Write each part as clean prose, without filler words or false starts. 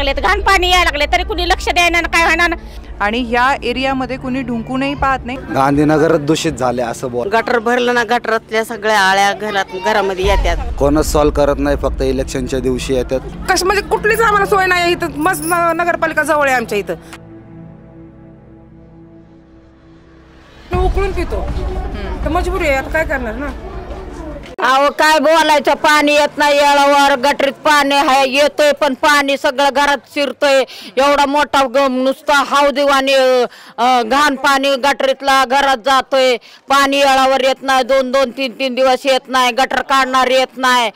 लागलेत, घाण पाणी यायला लागले, तरी कुणी लक्ष द्यायना काय होणार. आणि ह्या एरियामध्ये कुणी ढुंकूनही पाहत नाही. गांधीनगर दूषित झाले असं बोल. गटर भरलं ना, गटरातल्या सगळ्या आळ्या घरामध्ये येतात. कोणच सॉल्व करत नाही, फक्त इलेक्शनच्या दिवशी येतात. कश म्हणजे कुठलीच आम्हाला सोय नाही इथं. मस्त नगरपालिका जवळ आहे आमच्या इथं. उकळून पितो तर मजबुरी आहे, आता काय करणार ना. अहो काय बोलायचं, पाणी येत नाही येळावर. गटरीत पाणी आहे, येतोय पण पाणी सगळं घरात शिरतोय. एवढा मोठा नुसता हावदिवानी घाण पाणी गटरीतला घरात जातोय. पाणी येळावर येत नाही, 2-2, 3-3 दिवस येत नाही. गटर काढणार येत नाही.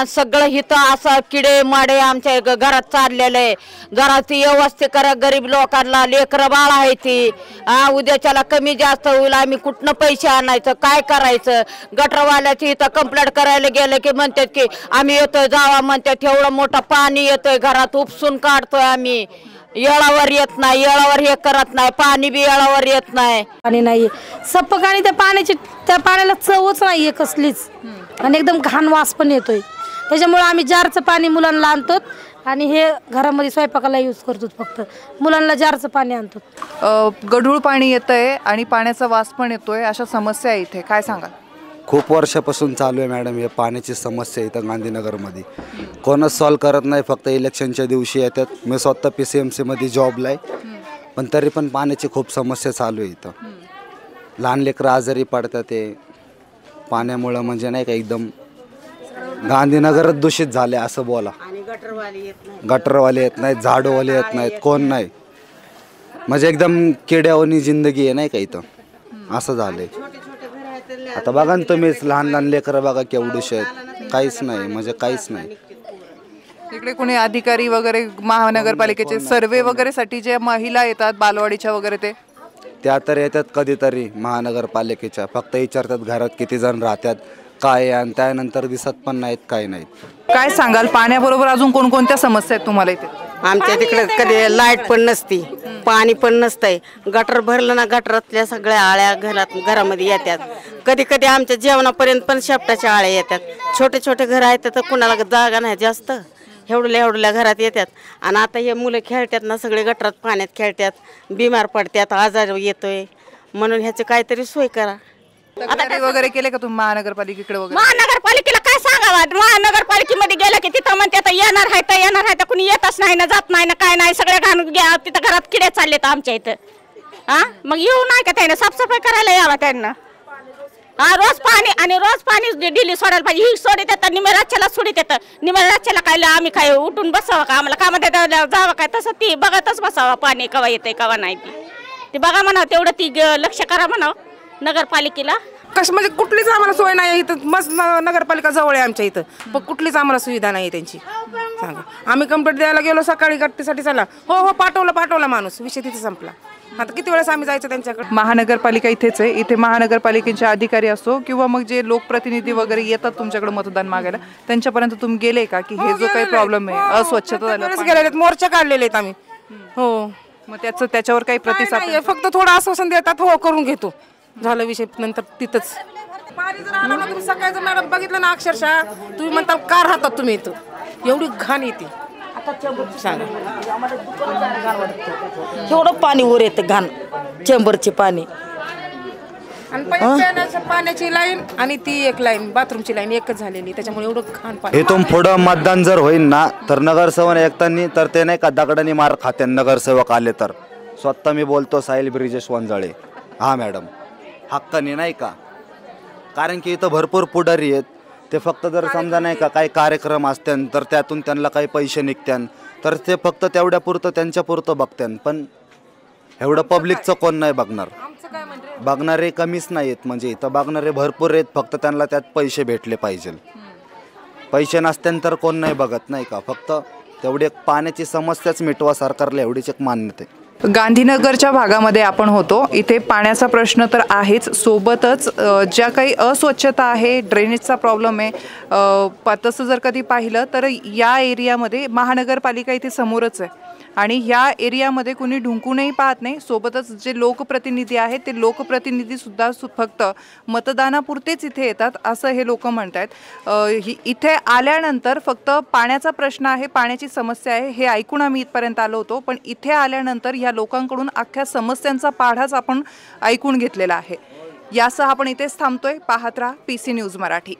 सगळं इथं असं किडे माडे आमच्या घरात चाललेले. जरा ती व्यवस्थित करा, गरीब लोकांना लेकरं बाळ आहे ती. उद्याच्याला कमी जास्त होईल, आम्ही कुठनं पैसे आणायचं, काय करायचं. गटरवाल्याची इथं कंप्लेंट करायला गेलं की म्हणतात की आम्ही येतोय जावा म्हणतात. एवढं मोठं पाणी येतोय घरात, उपसून काढतोय आम्ही. येळावर येत नाही, येळावर हे करत नाही, पाणी बी येळावर येत नाही. पाणी नाही सपक, आणि त्या पाण्याला चवच नाहीये कसलीच, आणि एकदम घाण वास पण येतोय. त्याच्यामुळे आम्ही जारचं पाणी मुलांना आणतो आणि हे घरामध्ये स्वयंपाकाला यूज करतो. फक्त मुलांना जारचं पाणी आणतो. गढूळ पाणी येतंय आणि पाण्याचा वास पण येतोय, अशा समस्या आहे इथे, काय सांगाल? खूप वर्षापासून चालू आहे मॅडम हे पाण्याची समस्या इथं गांधीनगरमध्ये. कोणच सॉल्व करत नाही, फक्त इलेक्शनच्या दिवशी येतात. मी स्वतः PCMCमध्ये जॉबला आहे, पण तरी पण पाण्याची खूप समस्या चालू आहे इथं. लहान लेकरं आजारी पडतात ते पाण्यामुळं, म्हणजे नाही का एकदम गांधीनगरच दूषित झाले असं बोला. गटरवाले येत नाहीत, झाडूवाले येत नाहीत, कोण नाही. म्हणजे एकदम किड्यावानी जिंदगी आहे नाही का इथं, असं झालंय. आता बघा ना तुम्हीच, लहान लेकरं बघा केवढूशे आहेत, काहीच नाही, म्हणजे काहीच नाही. इकडे कोणी अधिकारी वगैरे महानगरपालिकेचे सर्वे वगैरे साठी जे महिला येतात बालवाडीच्या वगैरे त्या तर येतात कधीतरी महानगरपालिकेच्या, फक्त विचारतात घरात किती जण राहतात काय, आणि त्यानंतर दिसत पण नाहीत, काय नाहीत. काय सांगाल, पाण्याबरोबर अजून कोणकोणत्या समस्या आहेत तुम्हाला इथे? आमच्या तिकडे कधी लाईट पण नसती, पाणी पण नसतंय. गटर भरलं ना, गटरातल्या सगळ्या आळ्या घरामध्ये येतात. कधी कधी आमच्या जेवणापर्यंत पण शेपटाच्या आळ्या येतात. छोटे छोटे घर आहेत तर कुणाला जागा नाही जास्त, एवढल्या घरात येतात. आणि आता हे मुलं खेळतात ना, सगळे गटरात पाण्यात खेळतात, बिमार पडतात, आजार येतोय. म्हणून ह्याची काहीतरी सोय करा. तक्रारी वगैरे केले का तुम्ही महानगरपालिकेकडे वगैरे? महानगरपालिकेला काय सांगावं, महानगरपालिकेमध्ये गेलं की तिथं म्हणते आता येणार आहे तर कुणी येतच नाही ना, जात नाही ना, काय नाही. सगळे घाण तिथं घरात किडे चालले तर आमच्या इथं. मग येऊ नाही का त्यानं साफसफाई करायला यावं त्यांना. रोज पाणी, आणि रोज पाणी डेली सोडायला पाहिजे. ही सोडित येतात, निमेराच्याला सोडित येतं. निमेराच्याला काय आम्ही काय उठून बसावं का, आम्हाला कामात जावं काय, तसं ती बघतच बसावं पाणी कवा येतंय कवा नाही. ती बघा म्हणावं, तेवढं ती लक्ष करा म्हणावं नगरपालिकेला. कश म्हणजे कुठलीच आम्हाला सोय नाही इथं. मस्त नगरपालिका जवळ आहे आमच्या इथं, पण कुठलीच आम्हाला सुविधा नाही त्यांची. सांगा, आम्ही कंप्लेंट द्यायला गेलो सकाळी गट्टीसाठी, चला हो पाठवला माणूस, विषय तिथे संपला. आता किती वेळेस आम्ही जायचं त्यांच्याकडे. महानगरपालिका इथेच आहे, इथे महानगरपालिकेचे अधिकारी असो किंवा मग जे लोकप्रतिनिधी वगैरे येतात तुमच्याकडे मतदान मागायला, त्यांच्यापर्यंत तुम्ही गेले का की हे जो काही प्रॉब्लेम आहे, अस्वच्छता गेलेले, मोर्चा काढलेले आहेत आम्ही. हो, मग त्याच्यावर काही प्रतिसाद? फक्त थोडं आश्वासन देतात, हो करून घेतो, झालं विषय. नंतर तिथंच पाणी जर आलं ना, तुम्ही सकाळचं मॅडम बघितलं ना, अक्षरशः तुम्ही म्हणता का राहतात तुम्ही इथं, एवढी घाण येते. एवढं पाणी वर येतं घाण, चेंबरचे पाणी. आणि पिण्याच्या पाण्याची लाईन आणि ती एक लाईन, बाथरूमची लाईन एकच झालेली, त्याच्यामुळे एवढं घाण पाणी. इथून पुढं मतदान जर होईल ना, तर नगरसेवक एकतानी तर ते नाही का दगडाने मार खाते नगरसेवक आले तर. स्वतः मी बोलतो, साहिल ब्रिजेश वंजाळे. हा मॅडम, हक्काने नाही का, कारण की इथं भरपूर पुढारी आहेत. ते फक्त जर समजा नाही का काही कार्यक्रम असत्यान तर त्यातून त्यांना काही पैसे निघत्यान, तर ते फक्त तेवढ्या पुरतं त्यांच्या पुरतं बघत्यान. पण एवढं पब्लिकचं कोण नाही बघणार. बघणारे कमीच नाहीत, म्हणजे इथं बघणारे भरपूर आहेत, फक्त त्यांना त्यात पैसे भेटले पाहिजे. पैसे नसत्यान तर कोण नाही बघत नाही का. फक्त तेवढी एक पाण्याची समस्याच मिटवा सरकारला, एवढीच एक मान्यता आहे. गांधीनगरच्या भागामध्ये आपण होतो, इथे पाण्याचा प्रश्न तर आहेच, सोबतच ज्या काही अस्वच्छता आहे, ड्रेनेजचा प्रॉब्लेम आहे. तसं जर कधी पाहिलं तर या एरियामध्ये महानगरपालिका इथे समोरच आहे आणि ह्या एरियामध्ये कुणी ढुंकूनही पाहत नाही. सोबतच जे लोकप्रतिनिधी आहेत ते लोकप्रतिनिधीसुद्धा फक्त मतदानापुरतेच इथे येतात असं हे लोक म्हणत आहेत. इथे आल्यानंतर फक्त पाण्याचा प्रश्न आहे, पाण्याची समस्या आहे हे ऐकून आम्ही इथपर्यंत आलो होतो, पण इथे आल्यानंतर ह्या लोकांकडून अख्ख्या समस्यांचा पाढाच आपण ऐकून घेतलेला आहे. यासह आपण इथेच थांबतोय. पाहत राहा PC न्यूज मराठी.